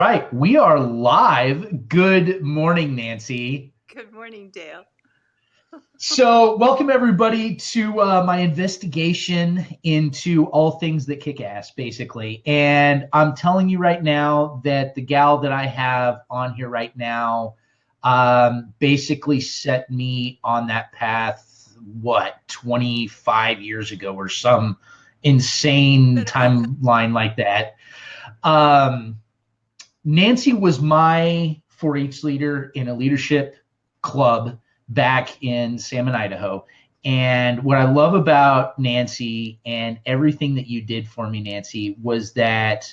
Right, we are live. Good morning, Nancy. Good morning, Dale. So, welcome everybody to my investigation into all things that kick ass, basically. And I'm telling you right now that the gal that I have on here right now basically set me on that path, 25 years ago or some insane timeline like that. Um, Nancy was my 4-H leader in a leadership club back in Salmon, Idaho. And what I love about Nancy and everything that you did for me, Nancy, was that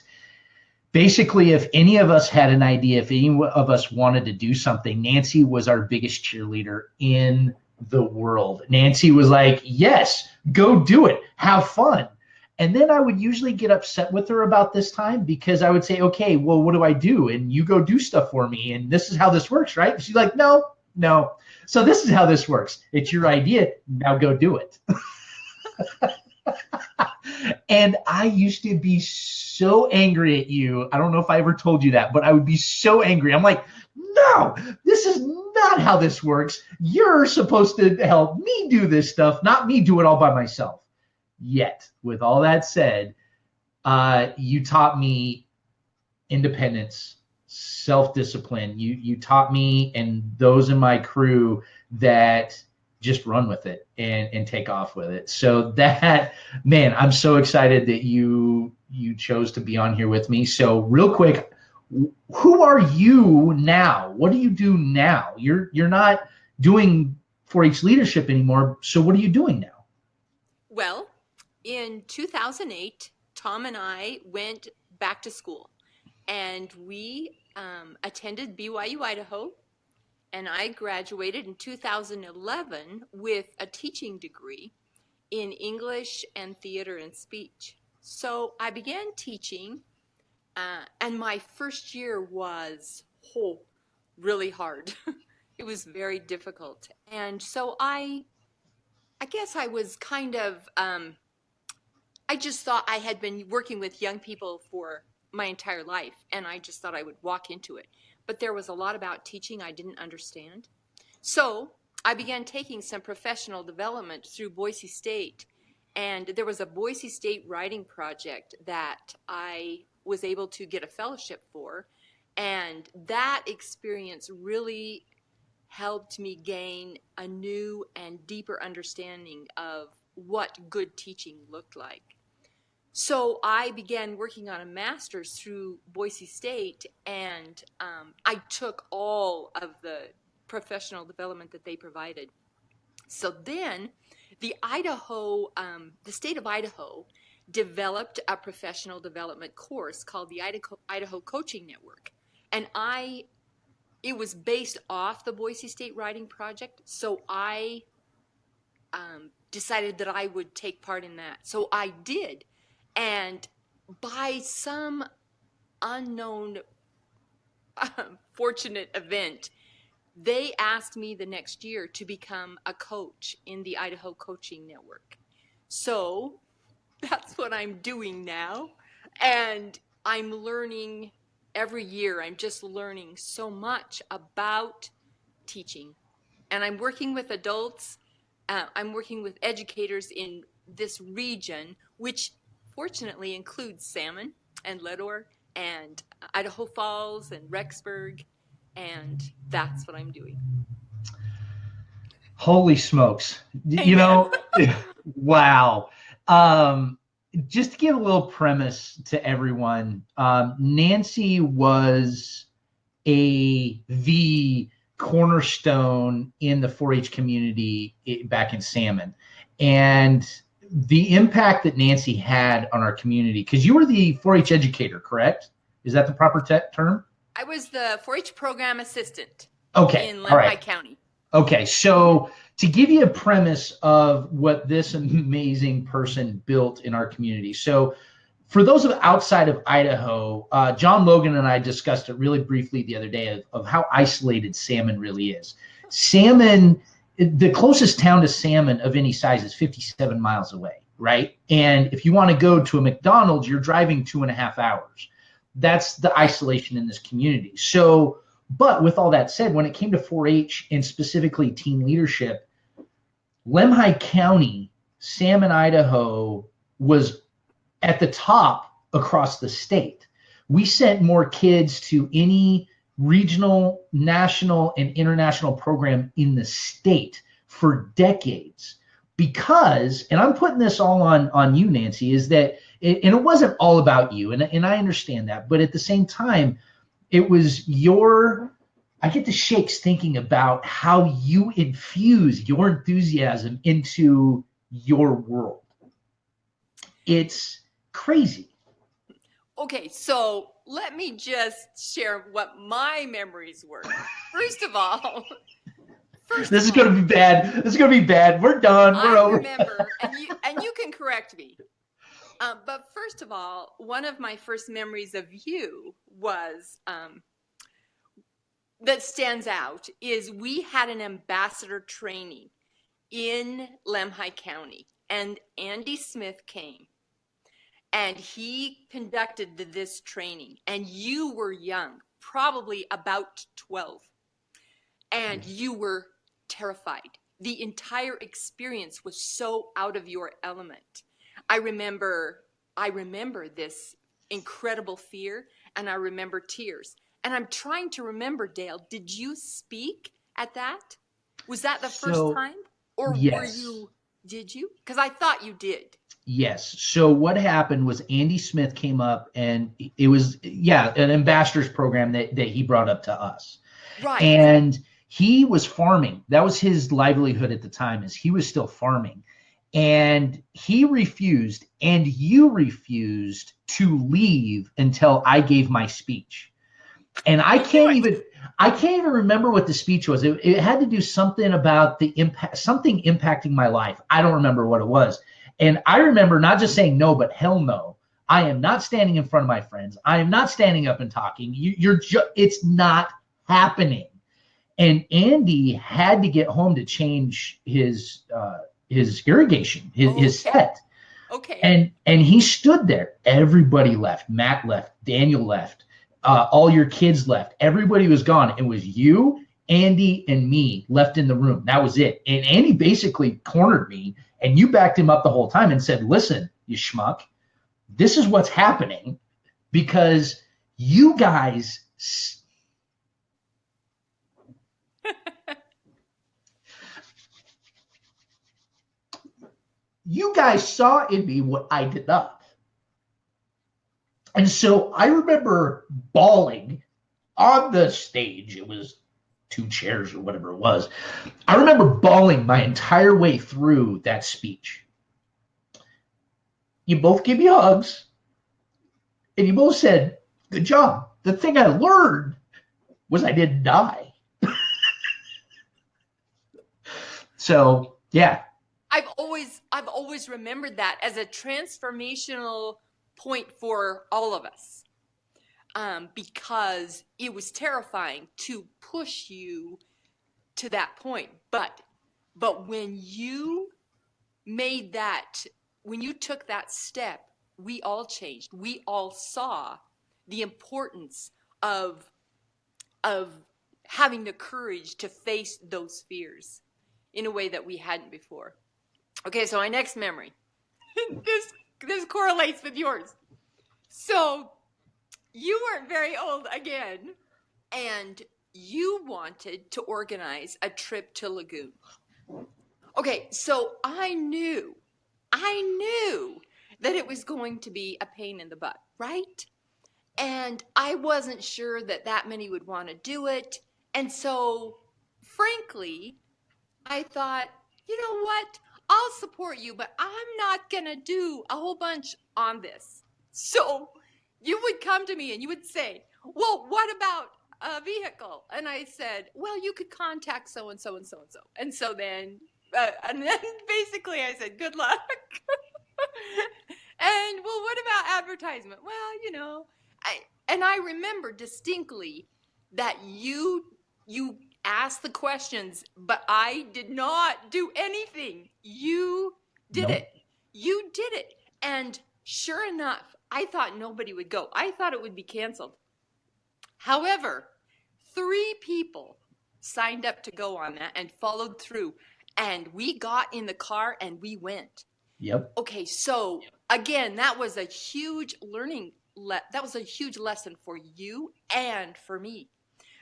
basically if any of us had an idea, if any of us wanted to do something, Nancy was our biggest cheerleader in the world. Nancy was like, yes, go do it. Have fun. And then I would usually get upset with her about this time because I would say, okay, well, what do I do? And you go do stuff for me. And this is how this works, right? She's like, no, no. So this is how this works. It's your idea. Now go do it. And I used to be so angry at you. I don't know if I ever told you that, but I would be so angry. I'm like, no, this is not how this works. You're supposed to help me do this stuff, not me do it all by myself. Yet, with all that said, you taught me independence, self-discipline. You taught me and those in my crew that just run with it and take off with it. So that, man, I'm so excited that you chose to be on here with me. So real quick, who are you now? What do you do now? You're not doing 4-H leadership anymore. So what are you doing now? Well, in 2008, Tom and I went back to school and we attended BYU Idaho, and I graduated in 2011 with a teaching degree in English and theater and speech. So I began teaching, and my first year was really hard. It was very difficult. And so I guess I was kind of, I just thought I had been working with young people for my entire life, and I just thought I would walk into it. But there was a lot about teaching I didn't understand. So I began taking some professional development through Boise State, and there was a Boise State writing project that I was able to get a fellowship for, and that experience really helped me gain a new and deeper understanding of what good teaching looked like. So I began working on a master's through Boise State, and I took all of the professional development that they provided. So then the state of Idaho developed a professional development course called the Idaho Coaching Network. And it was based off the Boise State Writing Project, so I decided that I would take part in that. So I did. And by some unknown fortunate event, they asked me the next year to become a coach in the Idaho Coaching Network. So that's what I'm doing now. And I'm learning every year. I'm just learning so much about teaching. And I'm working with adults. I'm working with educators in this region, which fortunately includes Salmon and Ledor and Idaho Falls and Rexburg, and that's what I'm doing. Holy smokes. Amen. Wow. Just to give a little premise to everyone, Nancy was the cornerstone in the 4-H community back in Salmon. And the impact that Nancy had on our community, because you were the 4-H educator, correct? Is that the proper term? I was the 4-H program assistant in Lemhi County. Okay, so to give you a premise of what this amazing person built in our community. So for those outside of Idaho, John Logan and I discussed it really briefly the other day of how isolated Salmon really is. Salmon, the closest town to Salmon of any size is 57 miles away, right? And if you want to go to a McDonald's, you're driving 2.5 hours. That's the Right. isolation in this community. So, but with all that said, when it came to 4-H and specifically teen leadership, Lemhi County, Salmon, Idaho was at the top across the state. We sent more kids to any regional, national, and international program in the state for decades because, and I'm putting this all on you, Nancy, is that, and it wasn't all about you, and I understand that, but at the same time, it was I get the shakes thinking about how you infuse your enthusiasm into your world. It's crazy. Okay, so let me just share what my memories were. First of all, This is going to be bad. This is going to be bad. We're done. We're I over. remember, and you can correct me. But first of all, one of my first memories of you was that stands out is we had an ambassador training in Lemhi County, and Andy Smith came. And he conducted this training, and you were young, probably about 12, and you were terrified. The entire experience was so out of your element. I remember this incredible fear, and I remember tears. And I'm trying to remember, Dale, did you speak at that? Was that the first time? Or yes. Did you? Because I thought you did. Yes. So what happened was Andy Smith came up, and it was, an ambassador's program that he brought up to us. Right. And he was farming. That was his livelihood at the time, is he was still farming. And he refused, and you refused to leave until I gave my speech. And I can't even remember what the speech was. It had to do something about the impact, something impacting my life. I don't remember what it was. And I remember not just saying no, but hell no. I am not standing in front of my friends. I am not standing up and talking. It's not happening. And Andy had to get home to change his irrigation, his set. Okay. And he stood there. Everybody left. Matt left. Daniel left. All your kids left. Everybody was gone. It was you, Andy, and me left in the room. That was it. And Andy basically cornered me, and you backed him up the whole time and said, listen, you schmuck, this is what's happening because you guys saw in me what I did not. And so I remember bawling on the stage. It was 2 chairs or whatever it was. I remember bawling my entire way through that speech. You both gave me hugs, and you both said, good job. The thing I learned was I didn't die. So, yeah. I've always remembered that as a transformational point for all of us, because it was terrifying to push you to that point. But when you when you took that step, we all changed. We all saw the importance of having the courage to face those fears in a way that we hadn't before. Okay, so my next memory. this correlates with yours. So you weren't very old again, and you wanted to organize a trip to Lagoon. Okay, so I knew that it was going to be a pain in the butt, right? And I wasn't sure that many would want to do it. And so, frankly, I thought, you know what? I'll support you, but I'm not going to do a whole bunch on this. So you would come to me and you would say, well, what about a vehicle? And I said, well, you could contact so-and-so and so-and-so. And so then, basically I said, good luck. And well, what about advertisement? Well, I remember distinctly that you asked the questions, but I did not do anything. You did it. You did it. And sure enough, I thought nobody would go. I thought it would be canceled. However, 3 people signed up to go on that and followed through. And we got in the car and we went. Yep. Okay, so again, that was a huge that was a huge lesson for you and for me.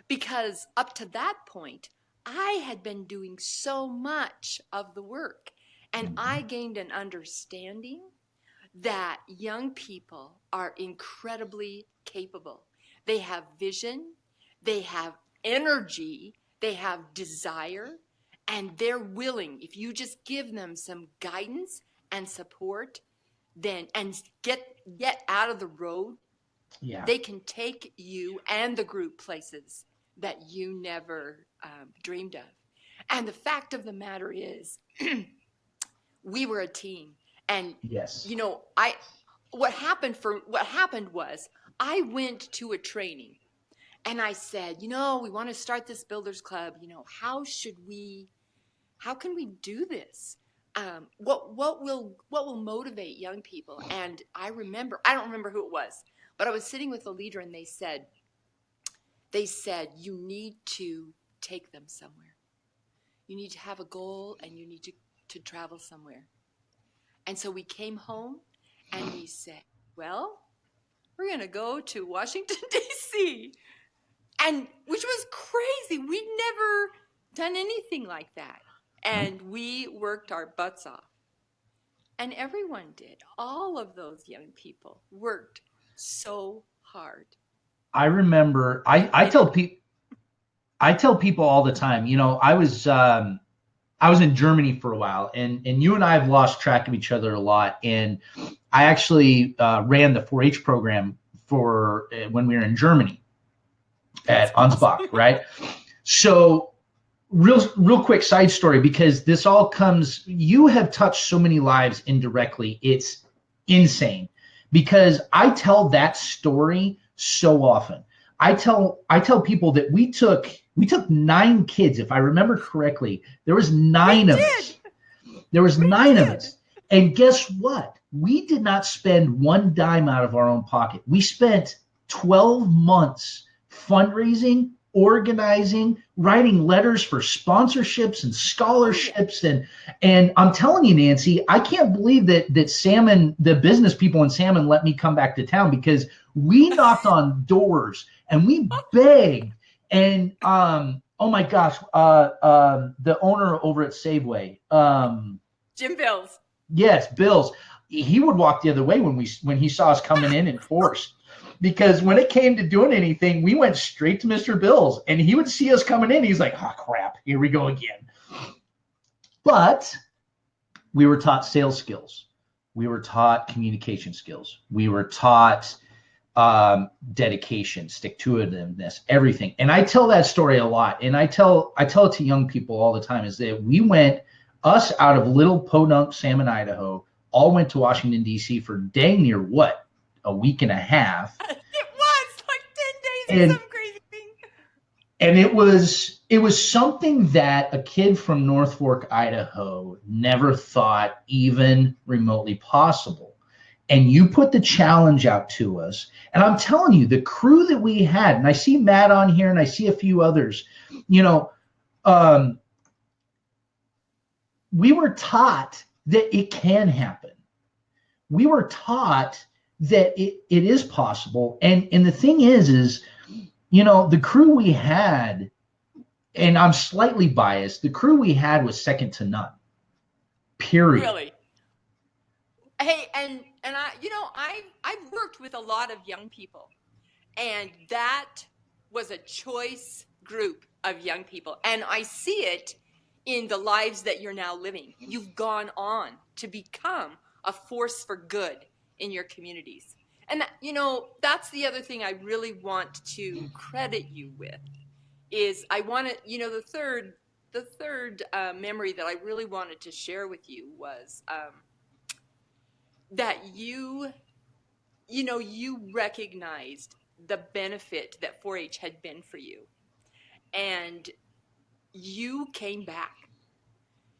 Because up to that point, I had been doing so much of the work, and I gained an understanding that young people are incredibly capable. They have vision, they have energy, they have desire, and they're willing. If you just give them some guidance and support, then and get out of the road, Yeah. they can take you and the group places that you never dreamed of. And the fact of the matter is, we were a team, and Yes. you know, what happened was I went to a training and I said, we want to start this builders club. How can we do this? What will motivate young people? And I don't remember who it was, but I was sitting with a leader and they said you need to take them somewhere. You need to have a goal and you need to travel somewhere. And so we came home and we said, well, we're going to go to Washington, D.C. And which was crazy. We'd never done anything like that. And we worked our butts off. And everyone did. All of those young people worked so hard. I remember I tell people all the time, I was in Germany for a while, and you and I have lost track of each other a lot. And I actually ran the 4-H program for when we were in Germany That's at awesome. Ansbach, right? So real quick side story, because this all comes, you have touched so many lives indirectly. It's insane, because I tell that story so often. I tell people that we took 9 kids, if I remember correctly. There was 9 of us. There was We 9 of did. us. And guess what? We did not spend one dime out of our own pocket. We spent 12 months fundraising, organizing, writing letters for sponsorships and scholarships. Oh, yeah. And I'm telling you, Nancy, I can't believe that Salmon, the business people in Salmon, let me come back to town, because we knocked on doors and we begged. And oh my gosh, the owner over at Safeway, Jim Bills. yes, Bills, he would walk the other way when he saw us coming in force. Because when it came to doing anything, we went straight to Mr. Bills, and he would see us coming in. He's like, oh, crap, here we go again. But we were taught sales skills. We were taught communication skills. We were taught dedication, stick-to-itiveness, everything. And I tell that story a lot. And I tell it to young people all the time, is that us out of little podunk Salmon, Idaho, all went to Washington, D.C. for dang near a week and a half. It was like 10 days or And some crazy thing. and it was something that a kid from North Fork, Idaho, never thought even remotely possible. And you put the challenge out to us. And I'm telling you, the crew that we had, and I see Matt on here and I see a few others, um, we were taught that it can happen. We were taught that it is possible. And the thing is, the crew we had, and I'm slightly biased, the crew we had was second to none. Period. Really. Hey, and I've worked with a lot of young people, and that was a choice group of young people, and I see it in the lives that you're now living. You've gone on to become a force for good in your communities. And that's the other thing I really want to credit you with is I want to, the third memory that I really wanted to share with you was that you recognized the benefit that 4-H had been for you, and you came back.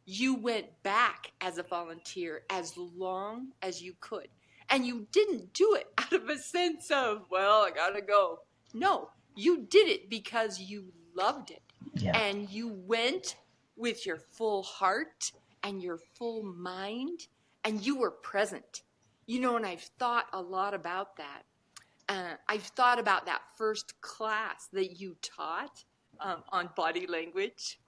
You went back as a volunteer as long as you could. And you didn't do it out of a sense of, well, I gotta go. No, you did it because you loved it. Yeah. And you went with your full heart and your full mind, and you were present. And I've thought a lot about that. I've thought about that first class that you taught on body language.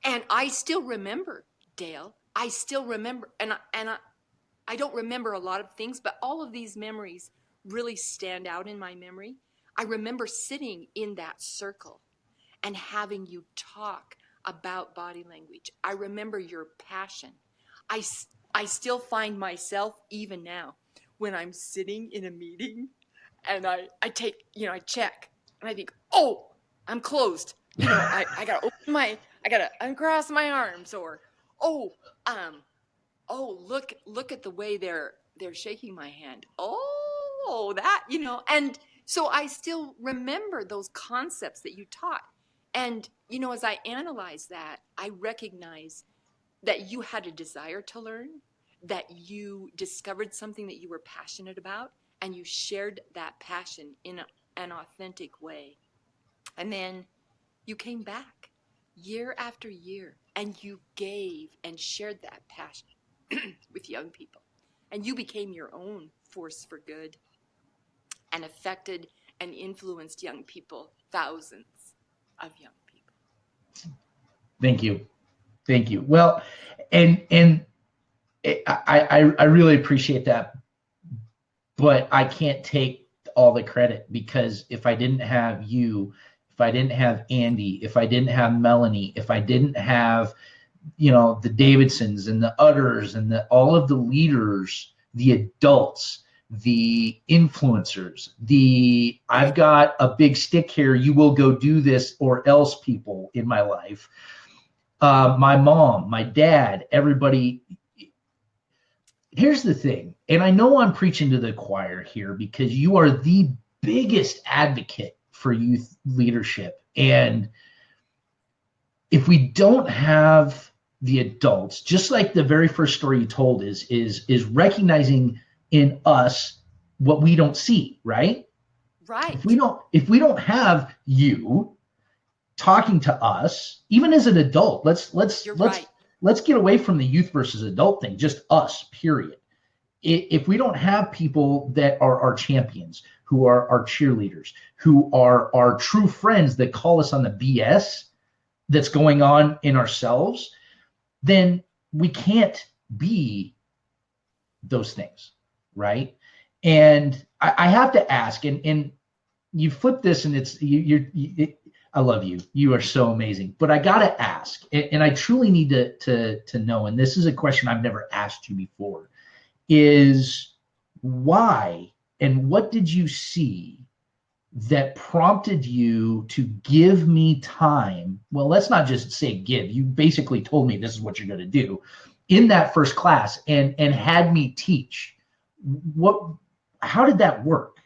And I still remember, Dale. I still remember. I don't remember a lot of things, but all of these memories really stand out in my memory. I remember sitting in that circle and having you talk about body language. I remember your passion. I, I still find myself, even now, when I'm sitting in a meeting and I take, I check and I think, oh, I'm closed. I gotta I gotta uncross my arms, or, oh, um, oh, look at the way they're shaking my hand. Oh, that, and so I still remember those concepts that you taught. And as I analyze that, I recognize that you had a desire to learn, that you discovered something that you were passionate about, and you shared that passion in an authentic way. And then you came back year after year, and you gave and shared that passion with young people. And you became your own force for good and affected and influenced young people, thousands of young people. Thank you. Thank you. Well, and I really appreciate that, but I can't take all the credit, because if I didn't have you, if I didn't have Andy, if I didn't have Melanie, if I didn't have, the Davidsons and the Utters and all of the leaders, the adults, the influencers, I've got a big stick here, you will go do this or else people in my life, my mom, my dad, everybody. Here's the thing, and I know I'm preaching to the choir here, because you are the biggest advocate for youth leadership. And if we don't have the adults, just like the very first story you told is recognizing in us what we don't see, right? Right. If we don't have you talking to us, even as an adult, You're right. let's get away from the youth versus adult thing, just us, period. If we don't have people that are our champions, who are our cheerleaders, who are our true friends that call us on the BS that's going on in ourselves, then we can't be those things, right? And I have to ask, and you flip this, and it's I love you. You are so amazing. But I gotta ask, and I truly need to know, and this is a question I've never asked you before, is why and what did you see that prompted you to give me time? Well, let's not just say give. You basically told me this is what you're going to do in that first class, and had me teach. What? How did that work?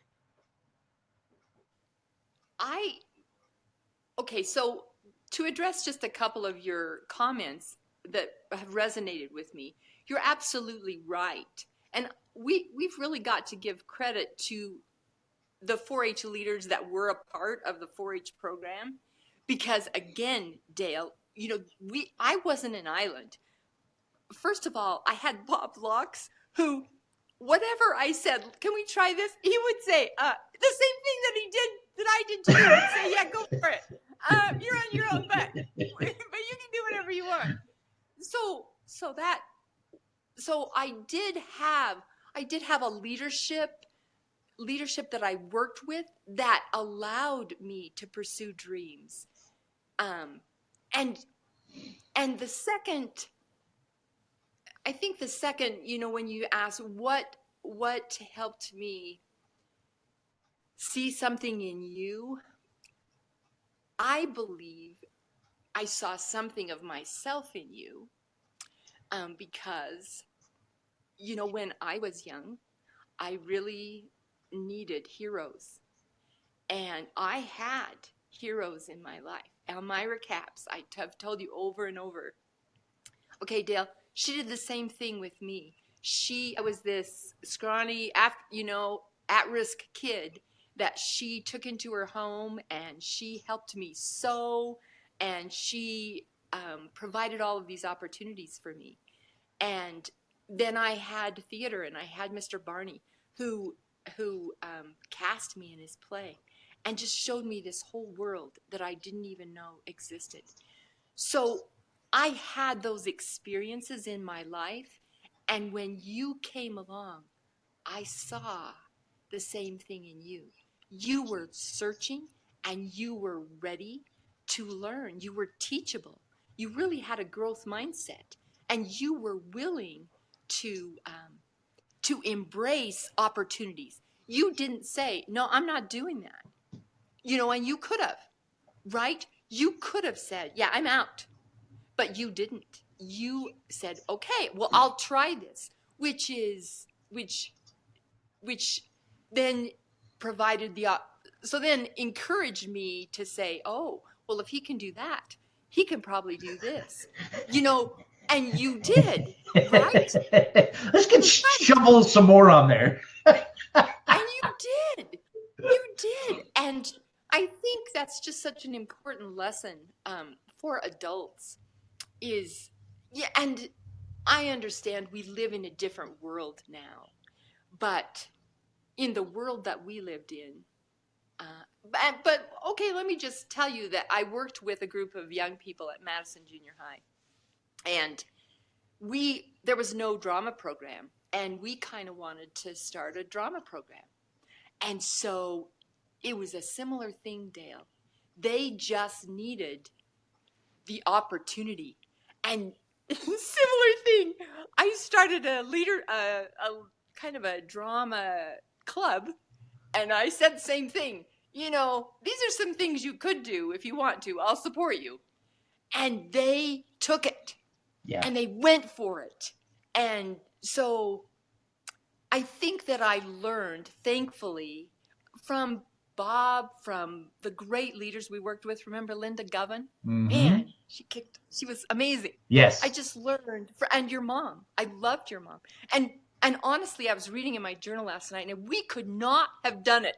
Okay, so to address just a couple of your comments that have resonated with me, you're absolutely right. And we've really got to give credit to the 4-H leaders that were a part of the 4-H program, because again, Dale, I wasn't an island. First of all, I had Bob Locks, who, whatever I said, can we try this? He would say the same thing that I did to you. He'd say, yeah, go for it. You're on your own butt, but you can do whatever you want. So I did have a leadership that I worked with that allowed me to pursue dreams. And the second, I think the second, when you ask what helped me see something in you, I believe I saw something of myself in you, because, when I was young, I really needed heroes. And I had heroes in my life. Elmira Capps, have told you over and over. Okay, Dale, she did the same thing with me. I was this scrawny, at-risk kid that she took into her home, and she helped me sew, and she provided all of these opportunities for me. And then I had theater, and I had Mr. Barney, who cast me in his play and just showed me this whole world that I didn't even know existed. So I had those experiences in my life, and when you came along, I saw the same thing in you. You were searching, and you were ready to learn. You were teachable. You really had a growth mindset, and you were willing to embrace opportunities. You didn't say, "No, I'm not doing that." And you could have, right? You could have said, "Yeah, I'm out." But you didn't. You said, "Okay, well, I'll try this," which then provided so then encouraged me to say, "Oh, well, if he can do that, he can probably do this." And you did, right? Let's get Right. shovel some more on there. And you did. You did. And I think that's just such an important lesson for adults is, yeah, and I understand we live in a different world now, but in the world that we lived in, but okay, let me just tell you that I worked with a group of young people at Madison Junior High, and there was no drama program, and we kind of wanted to start a drama program. And so it was a similar thing, Dale. They just needed the opportunity. And similar thing, I started a kind of a drama club, and I said the same thing. These are some things you could do if you want to. I'll support you. And they took it. Yeah. And they went for it. And so I think that I learned, thankfully, from Bob, from the great leaders we worked with. Remember Linda Govan? Mm-hmm. Man, she was amazing. Yes. I just learned, and your mom. I loved your mom. And honestly, I was reading in my journal last night, and we could not have done it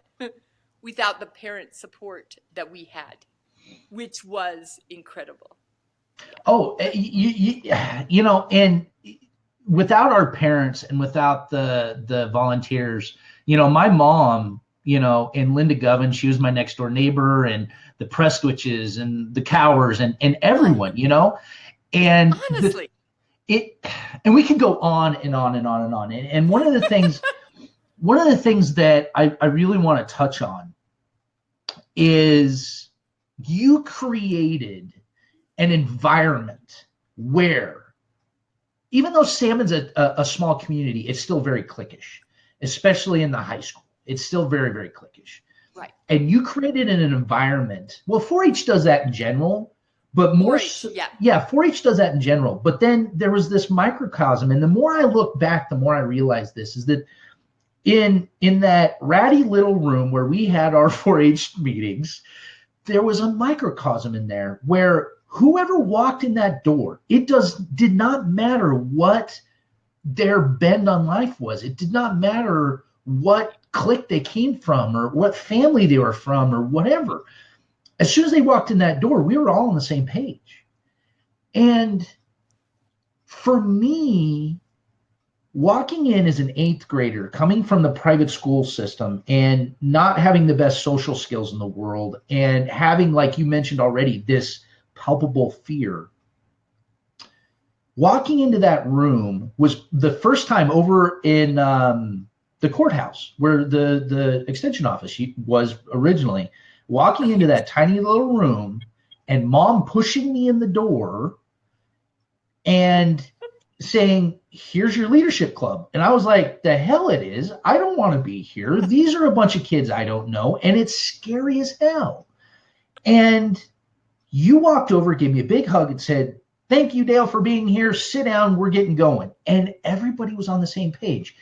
without the parent support that we had, which was incredible. Oh, and without our parents and without the volunteers, my mom, and Linda Govan, she was my next door neighbor, and the Prestwiches and the Cowers and everyone, and honestly, and we could go on and on and on and on. And one of the things that I really want to touch on is you created an environment where, even though Salmon's a small community, it's still very cliquish, especially in the high school. It's still very, very cliquish. right. And you created an environment. Well, 4-H does that in general, but more 4-H, yeah, 4-H does that in general. But then there was this microcosm, and the more I look back, the more I realize this is that in that ratty little room where we had our 4-H meetings, there was a microcosm in there where whoever walked in that door, did not matter what their bend on life was. It did not matter what clique they came from or what family they were from or whatever. As soon as they walked in that door, we were all on the same page. And for me, walking in as an 8th grader, coming from the private school system and not having the best social skills in the world, and having, like you mentioned already, this palpable fear, walking into that room was the first time over in the courthouse where the extension office was originally. Walking into that tiny little room and mom pushing me in the door and saying, "Here's your leadership club." And I was like, "The hell it is. I don't want to be here. These are a bunch of kids I don't know, and it's scary as hell." And you walked over, gave me a big hug, and said, "Thank you, Dale, for being here. Sit down. We're getting going." And everybody was on the same page.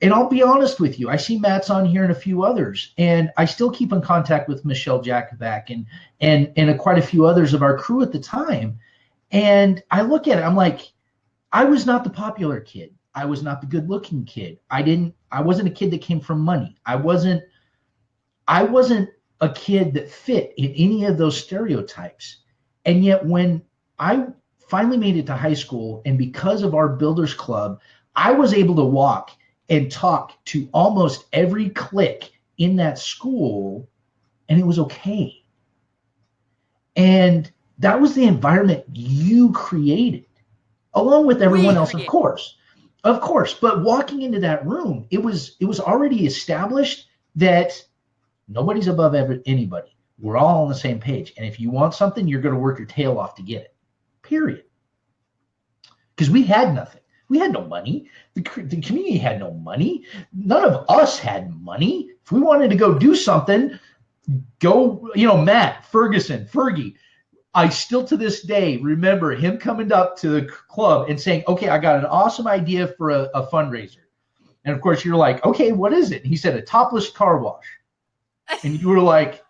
And I'll be honest with you, I see Matt's on here and a few others, and I still keep in contact with Michelle Jakovac and quite a few others of our crew at the time. And I look at it, I'm like, I was not the popular kid. I was not the good looking kid. I wasn't a kid that came from money. I wasn't a kid that fit in any of those stereotypes. And yet when I finally made it to high school, and because of our builders club, I was able to walk and talk to almost every clique in that school, and it was okay. And that was the environment you created, along with We everyone else, of create. course. Of course. But walking into that room, it was already established that nobody's above anybody. We're all on the same page. And if you want something, you're going to work your tail off to get it. Period. Because we had nothing. We had no money. The community had no money. None of us had money. If we wanted to go do something, go, Matt, Ferguson, Fergie. I still to this day remember him coming up to the club and saying, okay, I got an awesome idea for a fundraiser. And of course, you're like, okay, what is it? And he said, a topless car wash. And you were like,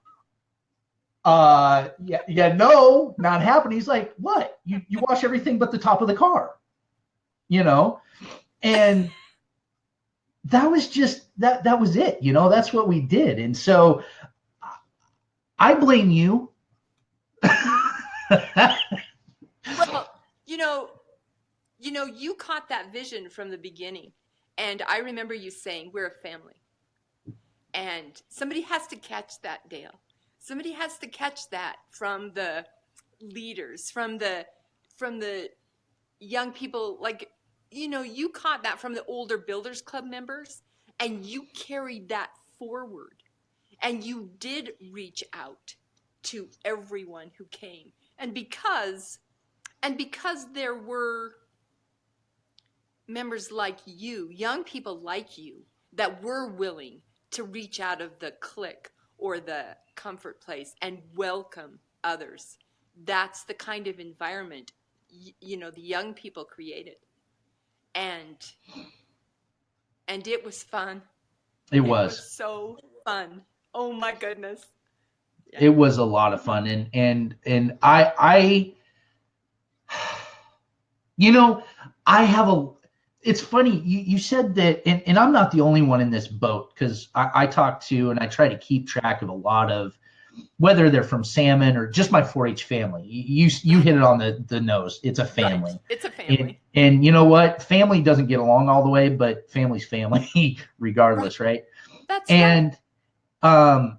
no, not happening. He's like, what? You wash everything but the top of the car, And that was just that was it, that's what we did. And so I blame you. Well, you caught that vision from the beginning. And I remember you saying, we're a family. And somebody has to catch that, Dale. Somebody has to catch that from the leaders, from the young people. Like, you caught that from the older Builders Club members, and you carried that forward. And you did reach out to everyone who came. And because there were members like you, young people like you, that were willing to reach out of the clique or the comfort place and welcome others. That's the kind of environment, the young people created. And it was fun. It It was was. so fun. Oh my goodness. Yeah. It was a lot of fun. And I I have it's funny, you said that, and I'm not the only one in this boat, because I talk to and I try to keep track of a lot of, whether they're from Salmon or just my 4-H family. You hit it on the nose. It's a family. Right. It's a family. And you know what? Family doesn't get along all the way, but family's family regardless, right? That's and right.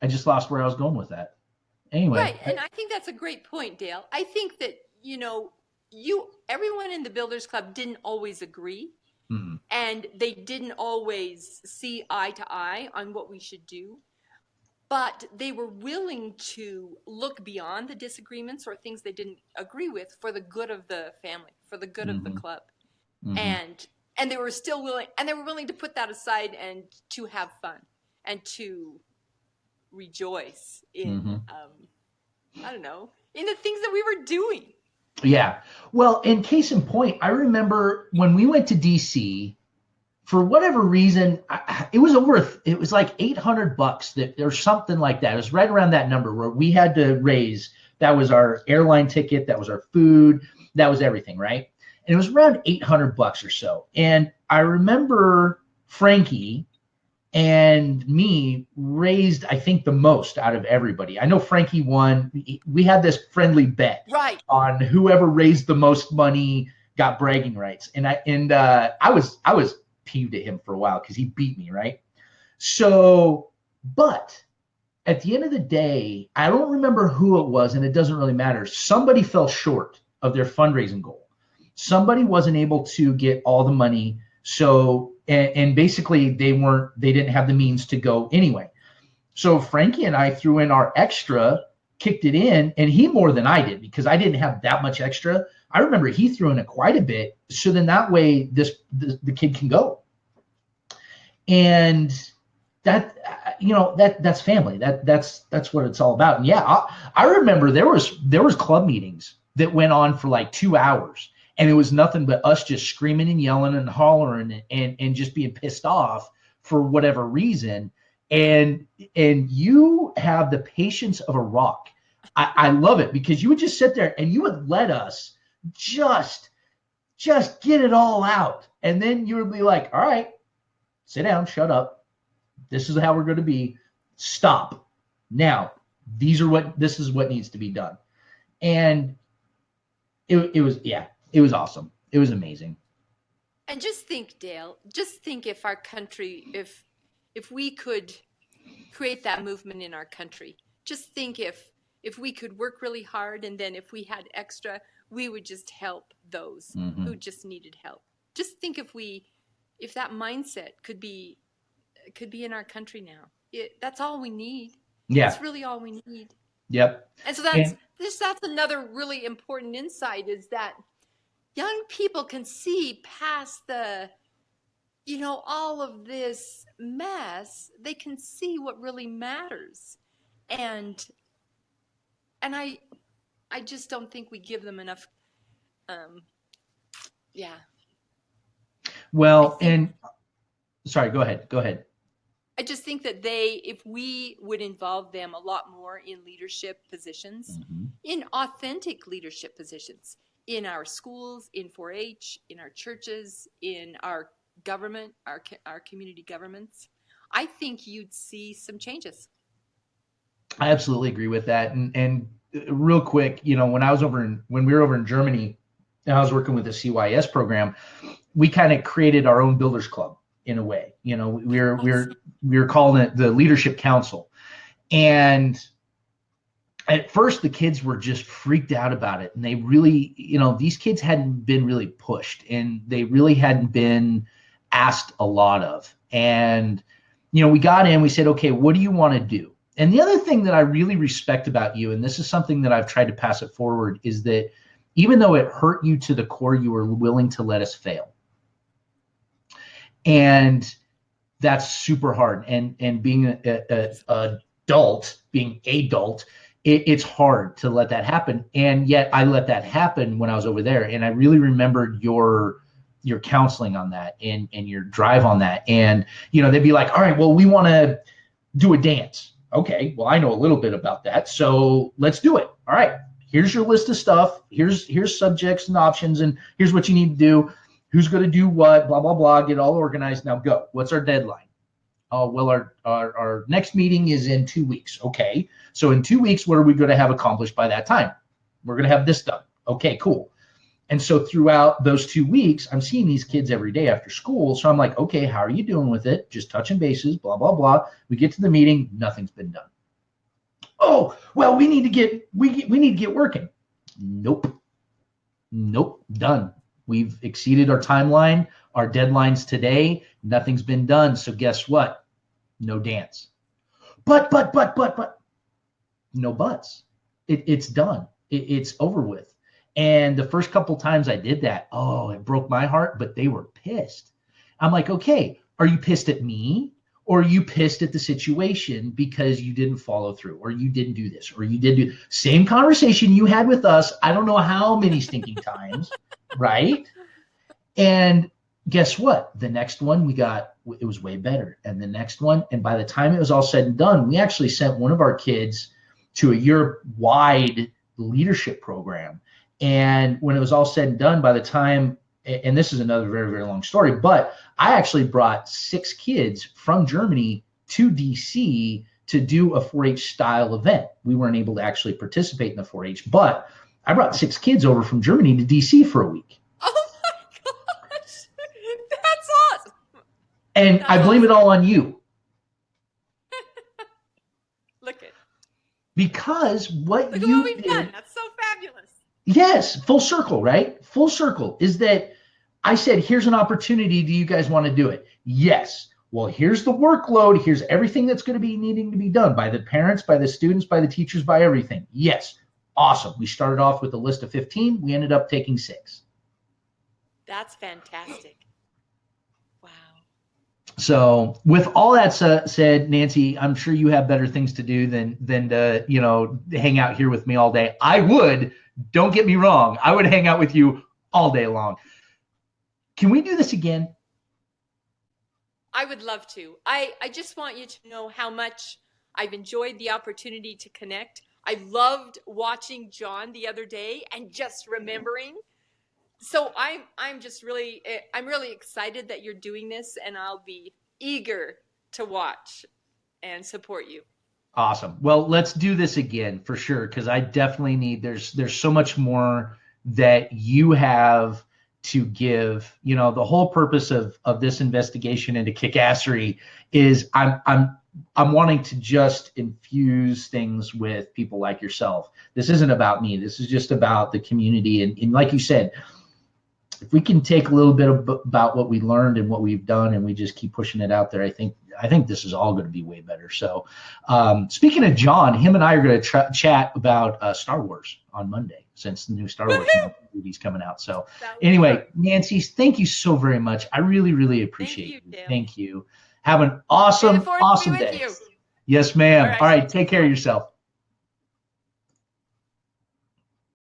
I just lost where I was going with that. Anyway. Right. And I think that's a great point, Dale. I think that, everyone in the Builders Club didn't always agree. Mm-hmm. And they didn't always see eye to eye on what we should do. But they were willing to look beyond the disagreements or things they didn't agree with for the good of the family, for the good of the club. Mm-hmm. And they were still willing, and they were willing to put that aside and to have fun and to rejoice in, I don't know, in the things that we were doing. Yeah. Well, in case in point, I remember when we went to DC, for whatever reason, it was like $800 that or something like that. It was right around that number where we had to raise. That was our airline ticket. That was our food. That was everything. Right. And it was around $800 or so. And I remember Frankie and me raised, I think, the most out of everybody. I know Frankie won. We had this friendly bet Right. on whoever raised the most money got bragging rights. And I was peeved at him for a while because he beat me, right? So, but at the end of the day, I don't remember who it was, and it doesn't really matter. Somebody fell short of their fundraising goal. Somebody wasn't able to get all the money. So, and basically they didn't have the means to go anyway. So Frankie and I threw in our extra, kicked it in, and he more than I did because I didn't have that much extra. I remember he threw in quite a bit. So then that way the kid can go. And that's family. That's what it's all about. And yeah, I remember there was club meetings that went on for like 2 hours. And it was nothing but us just screaming and yelling and hollering and just being pissed off for whatever reason. And you have the patience of a rock. I love it because you would just sit there and you would let us just get it all out. And then you would be like, all right, sit down, shut up. This is how we're going to be. Stop. Now, this is what needs to be done. And it was awesome. It was amazing. And just think, Dale, just think if our country, if we could create that movement in our country, just think if we could work really hard, and then if we had extra, we would just help those who just needed help. Just think if that mindset could be in our country now. That's all we need. Yeah. That's really all we need. Yep. And so that's another really important insight, is that young people can see past all of this mess. They can see what really matters. And I just don't think we give them enough. Yeah. Well, and sorry, go ahead. I just think that if we would involve them a lot more in leadership positions, in authentic leadership positions, in our schools, in 4-H, in our churches, in our government, our community governments, I think you'd see some changes. I absolutely agree with that. And real quick, when we were over in Germany and I was working with the CYS program, we kind of created our own builders club in a way. We were calling it the Leadership Council. And at first the kids were just freaked out about it. And they really, these kids hadn't been really pushed and they really hadn't been asked a lot of. And, we got in, we said, okay, what do you want to do? And the other thing that I really respect about you, and this is something that I've tried to pass it forward, is that even though it hurt you to the core, you were willing to let us fail. And that's super hard. And being an adult, it's hard to let that happen. And yet I let that happen when I was over there. And I really remembered your counseling on that and your drive on that. And, they'd be like, all right, well, we want to do a dance. Okay, well, I know a little bit about that. So let's do it. All right, here's your list of stuff. Here's subjects and options. And here's what you need to do. Who's going to do what, blah, blah, blah, get all organized. Now go. What's our deadline? Oh, well, our next meeting is in 2 weeks. Okay. So in 2 weeks, what are we going to have accomplished by that time? We're going to have this done. Okay, cool. And so throughout those 2 weeks, I'm seeing these kids every day after school. So I'm like, okay, how are you doing with it? Just touching bases, blah, blah, blah. We get to the meeting. Nothing's been done. Oh, well, we need to get working. Nope. Done. We've exceeded our timeline, our deadlines today. Nothing's been done. So guess what? No dance. But. No buts. It's done. It's over with. And the first couple times I did that, it broke my heart, but they were pissed. I'm like, okay, are you pissed at me? Or are you pissed at the situation because you didn't follow through, or you didn't do this, or you did do same conversation you had with us? I don't know how many stinking times, right? And guess what? The next one it was way better. And the next one, and by the time it was all said and done, we actually sent one of our kids to a Europe-wide leadership program. And when it was all said and done, by the time, and this is another very, very long story, but I actually brought 6 kids from Germany to DC to do a 4-H style event. We weren't able to actually participate in the 4-H, but I brought 6 kids over from Germany to DC for a week. Oh my gosh, that's awesome. And I blame it all on you. Look at. Because what Look you at what we've did, done. That's so fabulous. Yes, full circle, right? Full circle is that I said, here's an opportunity. Do you guys want to do it? Yes. Well, here's the workload. Here's everything that's going to be needing to be done by the parents, by the students, by the teachers, by everything. Yes. Awesome. We started off with a list of 15. We ended up taking 6. That's fantastic. Wow. So with all that said, Nancy, I'm sure you have better things to do than to, hang out here with me all day. I would, don't get me wrong, I would hang out with you all day long. Can we do this again? I would love to. I just want you to know how much I've enjoyed the opportunity to connect. I loved watching John the other day and just remembering. So I'm just really I'm really excited that you're doing this, and I'll be eager to watch and support you. Awesome. Well, let's do this again for sure, because I definitely need, there's so much more that you have to give. You know, the whole purpose of this investigation into KickASSery is I'm wanting to just infuse things with people like yourself. This isn't about me. This is just about the community. And like you said, if we can take a little bit about what we learned and what we've done, and we just keep pushing it out there, I think this is all going to be way better. So, speaking of John, him and I are going to chat about Star Wars on Monday, since the new Star Wars movie's coming out. So, anyway, Nancy, thank you so very much. I really, really appreciate you. Thank you. Have an awesome day. Yes, ma'am. All right, take care of yourself.